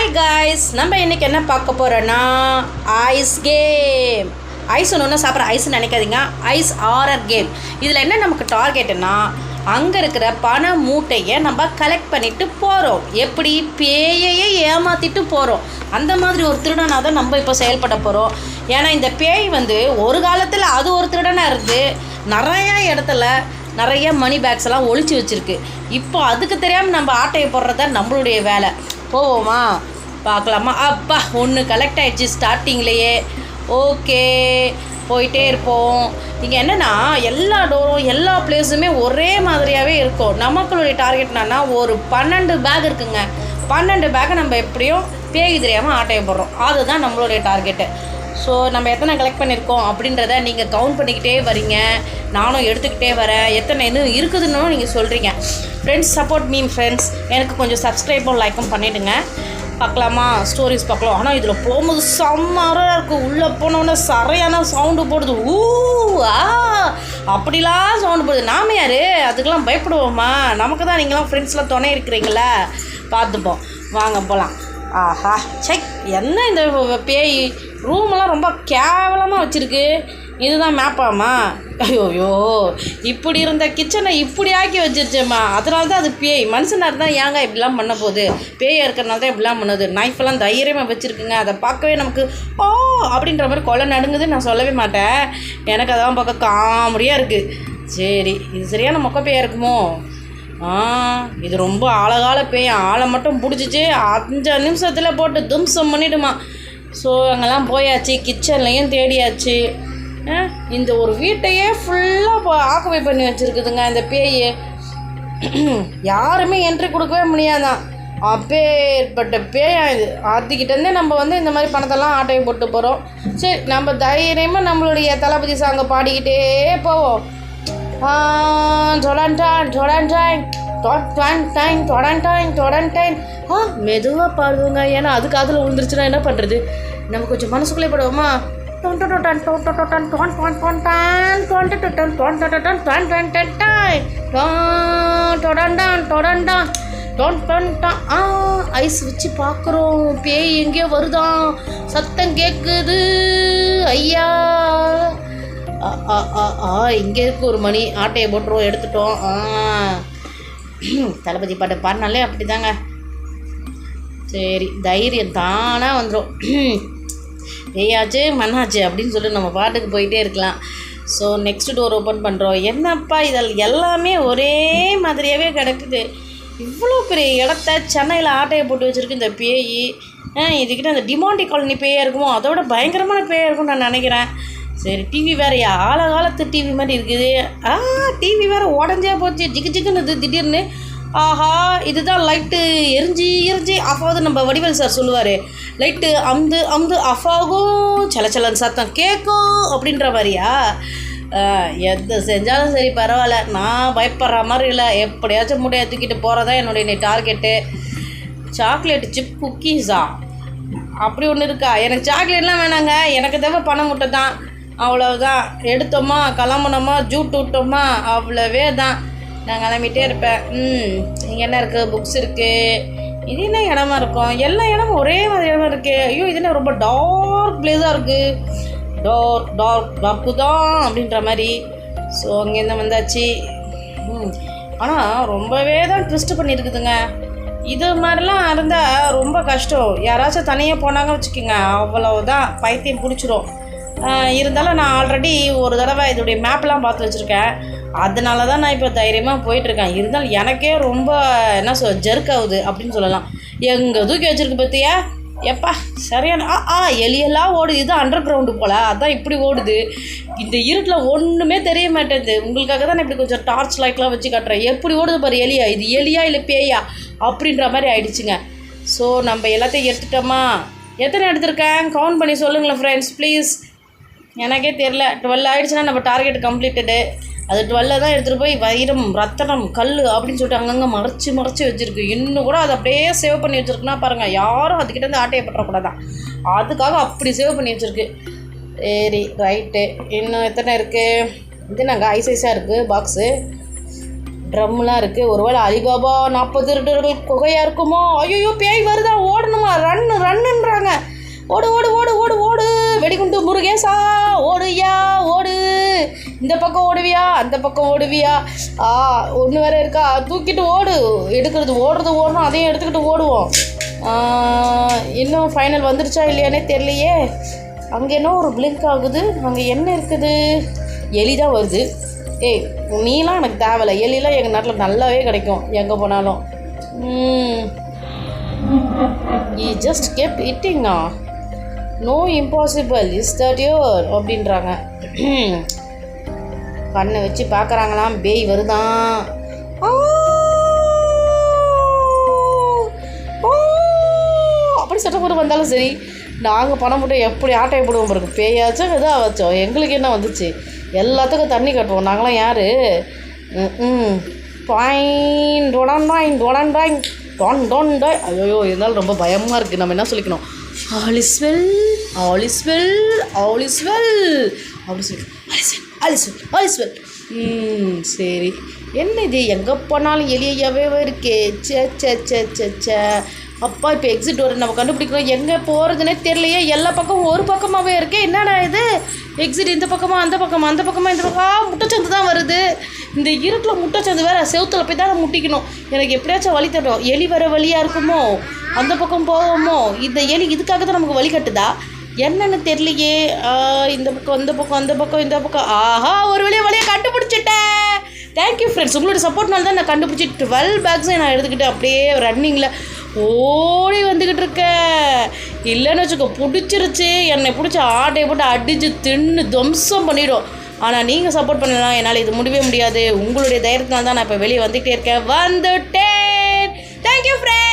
Hi guys, நம்ம இன்றைக்கி என்ன பார்க்க போகிறோன்னா ஐஸ் கேம். ஐஸ் ஒன்று சாப்பிட்ற ஐஸ்ன்னு நினைக்காதீங்க, ஐஸ் ஹாரர் கேம். இதில் என்ன நமக்கு டார்கெட்டுன்னா, அங்கே இருக்கிற பண மூட்டையை நம்ம கலெக்ட் பண்ணிவிட்டு போகிறோம். எப்படி பேயையே ஏமாற்றிட்டு போகிறோம். அந்த மாதிரி ஒரு திருடனாக தான் நம்ம இப்போ செயல்பட போகிறோம். ஏன்னா இந்த பேய் ஒரு காலத்தில் அது ஒரு திருடனாக இருந்து நிறையா இடத்துல நிறைய மணி பேக்ஸ் எல்லாம் ஒழிச்சு வச்சுருக்கு. இப்போ அதுக்கு தெரியாமல் நம்ம ஆட்டையை போடுறது தான் நம்மளுடைய வேலை. போவோமா, பார்க்கலாமா? அப்பா, ஒன்று கலெக்ட் ஆகிடுச்சு ஸ்டார்டிங்லேயே. ஓகே, போயிட்டே இருப்போம். இங்கே என்னென்னா, எல்லா டோரும் எல்லா பிளேஸுமே ஒரே மாதிரியாகவே இருக்கும். நமக்களுடைய டார்கெட் என்னன்னா, ஒரு 12 பேக் இருக்குங்க. 12 பேக்கை நம்ம எப்படியும் பேய் தெரியாமல் ஆட்டையை போடுறோம். அதுதான் நம்மளுடைய டார்கெட்டு. ஸோ நம்ம எத்தனை கலெக்ட் பண்ணியிருக்கோம் அப்படின்றத நீங்கள் கவுண்ட் பண்ணிக்கிட்டே வரீங்க, நானும் எடுத்துக்கிட்டே வரேன். எத்தனை இன்னும் இருக்குதுன்னு நீங்கள் சொல்கிறீங்க. Friends, support me friends. எனக்கு கொஞ்சம் சப்ஸ்கிரைபும் லைக்கும் பண்ணிவிடுங்க. பார்க்கலாமா? ஸ்டோரிஸ் பார்க்கலாம். ஆனால் இதில் போகும்போது செம்மராக இருக்குது. உள்ளே போனோடனே சரியான சவுண்டு போடுது. அப்படிலாம் சவுண்டு போடுது. நாம யார் அதுக்கெல்லாம் பயப்படுவோமா? நமக்கு தான் நீங்களாம் ஃப்ரெண்ட்ஸ்லாம் துணை இருக்கிறீங்களா? பார்த்துப்போம், வாங்க போகலாம். ஆஹா, செக், என்ன இந்த பேய் ரூமெல்லாம் ரொம்ப கேவலமாக வச்சுருக்கு. இதுதான் மேப்பாம்மா? ஐயோயோ, இப்படி இருந்த கிச்சனை இப்படி ஆக்கி வச்சிருச்சேம்மா. அதனால தான் அது பேய். மனுஷனாக இருந்தால் ஏங்க இப்படிலாம் பண்ண போகுது? பேயாக இருக்கிறனால தான் இப்படிலாம் பண்ணுது. நைஃபெல்லாம் தைரியமாக வச்சுருக்குங்க. அதை பார்க்கவே நமக்கு அப்படின்ற மாதிரி கொலை நடுங்குதுன்னு நான் சொல்லவே மாட்டேன். எனக்கு அதெல்லாம் பார்க்க காமெடியாக இருக்குது. சரி, இது சரியான மொக்க பேயாக இருக்குமோ? இது ரொம்ப ஆழகால பேய். ஆளை மட்டும் பிடிச்சிச்சு 5 நிமிஷத்தில் போட்டு தும்சம் பண்ணிவிடுமா. ஸோ அங்கெல்லாம் போயாச்சு, கிச்சன்லேயும் தேடியாச்சு. இந்த ஒரு வீட்டையே ஃபுல்லாக ஆக்குபை பண்ணி வச்சுருக்குதுங்க இந்த பேய். யாருமே என்ட்ரி கொடுக்கவே முடியாதான். அப்பேற்பட்ட பேயா இது. அதுக்கிட்டேருந்தே நம்ம இந்த மாதிரி பணத்தெல்லாம் ஆட்டையை போட்டு போகிறோம். சரி, நம்ம தைரியமாக நம்மளுடைய தளபதி சாங்கை பாடிக்கிட்டே போவோம். மெதுவாக பாடுவோங்க. ஏன்னா அதுக்கு அதில் விழுந்துருச்சுன்னா என்ன பண்ணுறது? நம்ம கொஞ்சம் மனசுக்குள்ளே போடுவோமா? ஐஸ் வச்சு பார்க்குறோம். பேய் எங்கேயோ வருதான், சத்தம் கேட்குது. ஐயா, இங்கே இருக்கு ஒரு மணி. ஆட்டையை போட்டுருவோம், எடுத்துட்டோம். தளபதி பாட்டு பாடினாலே அப்படி தாங்க. சரி, தைரியம் தானாக வந்துடும். ஏயாச்சு மண்ணாச்சு அப்படின்னு சொல்லிட்டு நம்ம பாட்டுக்கு போயிட்டே இருக்கலாம். ஸோ நெக்ஸ்ட் டோர் ஓப்பன் பண்ணுறோம். என்னப்பா இதில் எல்லாமே ஒரே மாதிரியாகவே கிடக்குது. இவ்வளோ பெரிய இடத்த சென்னையில் ஆட்டையை போட்டு வச்சுருக்கு இந்த பேய். இதுக்கிட்ட அந்த டிமாண்டி காலனி பேயாக இருக்குமோ? அதோட பயங்கரமான பேயாக இருக்கும்னு நான் நினைக்கிறேன். சரி, டிவி வேறையா? காலத்து டிவி மாதிரி இருக்குது. டிவி வேறு உடஞ்சே போச்சு, ஜிக்கு ஜிக்குன்னு திடீர்னு. ஆஹா, இதுதான் லைட்டு எரிஞ்சு ஆஃப் ஆகுது. நம்ம வடிவேல் சார் சொல்லுவார், லைட்டு அமுது ஆஃப் ஆகும், சலச்சலன் சத்தம் கேட்கும் அப்படின்ற மாதிரியா? எது செஞ்சாலும் சரி, பரவாயில்ல. நான் பயப்படுற மாதிரி இல்லை. எப்படியாச்சும் முடிய தூக்கிட்டு போகிறதா என்னுடைய டார்கெட்டு. சாக்லேட்டு சிப் குக்கீஸா அப்படி ஒன்று இருக்கா? எனக்கு சாக்லேட்லாம் வேணாங்க. எனக்கு தேவை பண மூட்டை தான். அவ்வளோதான். எடுத்தோமா, கிளம்புனோமா, ஜூட் விட்டோமா, அவ்வளோவே தான். நான் கிளம்பிட்டே இருப்பேன். இங்கே என்ன இருக்குது? புக்ஸ் இருக்குது. இது என்ன இடமா இருக்கும்? எல்லா இடமும் ஒரே மாதிரி இடமா இருக்குது. ஐயோ, இது என்ன ரொம்ப டார்க் பிளேஸாக இருக்குது. டார்க்கு தான் அப்படின்ற மாதிரி. ஸோ அங்கேருந்து வந்தாச்சு. ஆனால் ரொம்பவே தான் ட்விஸ்ட் பண்ணியிருக்குதுங்க. இது மாதிரிலாம் இருந்தால் ரொம்ப கஷ்டம். யாராச்சும் தனியாக போனாங்க வச்சுக்கோங்க, அவ்வளோதான், பைத்தியம் பிடிச்சிரும். இருந்தாலும் நான் ஆல்ரெடி ஒரு தடவை இதோடைய மேப்லாம் பார்த்து வச்சுருக்கேன். அதனால தான் நான் இப்போ தைரியமாக போயிட்டுருக்கேன். இருந்தாலும் எனக்கே ரொம்ப ஜெர்க் ஆகுது அப்படின்னு சொல்லலாம். எங்கே தூக்கி வச்சுருக்கு பார்த்தியா? எப்பா, சரியான எலியெல்லாம் ஓடுது. இது அண்டர் கிரவுண்டு போல், அதான் இப்படி ஓடுது. இந்த இருட்டில் ஒன்றுமே தெரிய மாட்டேங்குது. உங்களுக்காக தான் நான் இப்படி கொஞ்சம் டார்ச் லைட்லாம் வச்சு காட்டுறேன். எப்படி ஓடுது பாரு எலியா? இது எலியா இல்லை பேயா அப்படின்ற மாதிரி ஆயிடுச்சுங்க. ஸோ நம்ம எல்லாத்தையும் எடுத்துட்டோமா? எத்தனை எடுத்துருக்கேன் கவுண்ட் பண்ணி சொல்லுங்களேன் ஃப்ரெண்ட்ஸ் ப்ளீஸ். எனக்கே தெரில. 12 ஆகிடுச்சுன்னா நம்ம டார்கெட் கம்ப்ளீட்டடு. அது 12 தான் எடுத்துகிட்டு போய் வைரம், ரத்தனம், கல் அப்படின்னு சொல்லிட்டு அங்கங்கே மறைச்சி வச்சுருக்கு. இன்னும் கூட அதை அப்படியே சேவ் பண்ணி வச்சுருக்குன்னா பாருங்கள். யாரும் அதுக்கிட்டேருந்து ஆட்டையை பற்றக்கூடாதான், அதுக்காக அப்படி சேவ் பண்ணி வச்சுருக்கு. சரி, ரைட்டு. இன்னும் எத்தனை இருக்குது? இது நாங்கள் ஐஸாக இருக்குது பாக்ஸு. ட்ரம்லாம் இருக்குது. ஒருவேளை அலிபாபா 40 திருடர்கள் குகையாக இருக்குமோ? ஐயோ, பேய் வருதா, ஓடணுமா, ரன் ஓடு ஓடு ஓடு ஓடு ஓடு வெடிகுண்டு முருகேசா ஓடுயா ஓடு. இந்த பக்கம் ஓடுவியா அந்த பக்கம் ஓடுவியா? ஒன்று வேறு இருக்கா, தூக்கிட்டு ஓடு. எடுக்கிறது ஓடுறோம், அதையும் எடுத்துக்கிட்டு ஓடுவோம். இன்னும் ஃபைனல் வந்துருச்சா இல்லையானே தெரியலையே. அங்கே என்ன ஒரு பிளிங்க் ஆகுது, அங்கே என்ன இருக்குது? எலி தான் வருது. ஏய் நீலாம் எனக்கு தேவையில்லை, எலிலாம் எங்கள் நாட்டில் நல்லாவே கிடைக்கும் எங்கே போனாலும். ஈ ஜஸ்ட் கெப்ட் இட்டிங்கா, no impossible is that your அப்படின்றாங்க. கண்ணை வச்சு பார்க்குறாங்களாம், பேய் வருதான். அப்படி சட்டை போட்டு வந்தாலும் சரி, நாங்கள் பணம் போட்டு எப்படி ஆட்டையை போடுவோம் பாருங்க. பேயாச்சும் இதாக வச்சோம், எங்களுக்கு என்ன வந்துச்சு? எல்லாத்துக்கும் தண்ணி கட்டுவோம் நாங்களாம். யார்? பாயின் டொடான் டொடான் டாய் டொன் டொன் டாய். ஐயோ இருந்தாலும் ரொம்ப பயமாக இருக்குது. நம்ம என்ன சொல்லிக்கணும்? All is well, all is well, all is well அப்படி சொல்லி ஆல் இஸ் வெல். சரி, என்ன இது எங்கே போனாலும் எலியாவே இருக்கே. சே சே சே சே சே அப்பா. இப்போ எக்ஸிட் வர நம்ம கண்டுபிடிக்கிறோம், எங்கே போகிறதுனே தெரியலையே. எல்லா பக்கமும் ஒரு பக்கமாகவே இருக்கே. என்னடா இது? எக்ஸிட் இந்த பக்கமாக அந்த பக்கமாக அந்த பக்கமாக இந்த பக்கம். முட்டைச்சந்து தான் வருது. இந்த இருட்டில் முட்டைச்சந்து வேறு, செவுத்தில் போய் தான் முட்டிக்கணும். எனக்கு எப்படியாச்சும் வழி தட்டோம். எலி வர வழியாக இருக்குமோ, அந்த பக்கம் போவோமோ? இந்த எலி இதுக்காக தான் நமக்கு வழி கட்டுதா என்னன்னு தெரியலையே. இந்த பக்கம் அந்த பக்கம் அந்த பக்கம் இந்த பக்கம். ஆஹா, ஒரு வழியை கண்டுபிடிச்சிட்டேன். தேங்க்யூ ஃப்ரெண்ட்ஸ், உங்களோட சப்போர்ட்னால தான் நான் கண்டுபிடிச்சி 12 பேக்ஸையும் நான் எடுத்துக்கிட்டு அப்படியே ரன்னிங்கில் ஓடி வந்துக்கிட்டு இருக்கேன். இல்லைன்னு வச்சுக்கோ, பிடிச்சிருச்சு. என்னை பிடிச்சி ஆட்டையை போட்டு அடித்து தின்னு துவம்சம் பண்ணிடும். ஆனால் நீங்கள் சப்போர்ட் பண்ணலாம், என்னால் இது முடியவே முடியாது. உங்களுடைய தைரியத்தினால தான் நான் இப்போ வெளியே வந்துகிட்டே இருக்கேன். வந்துட்டேன். Thank you friends.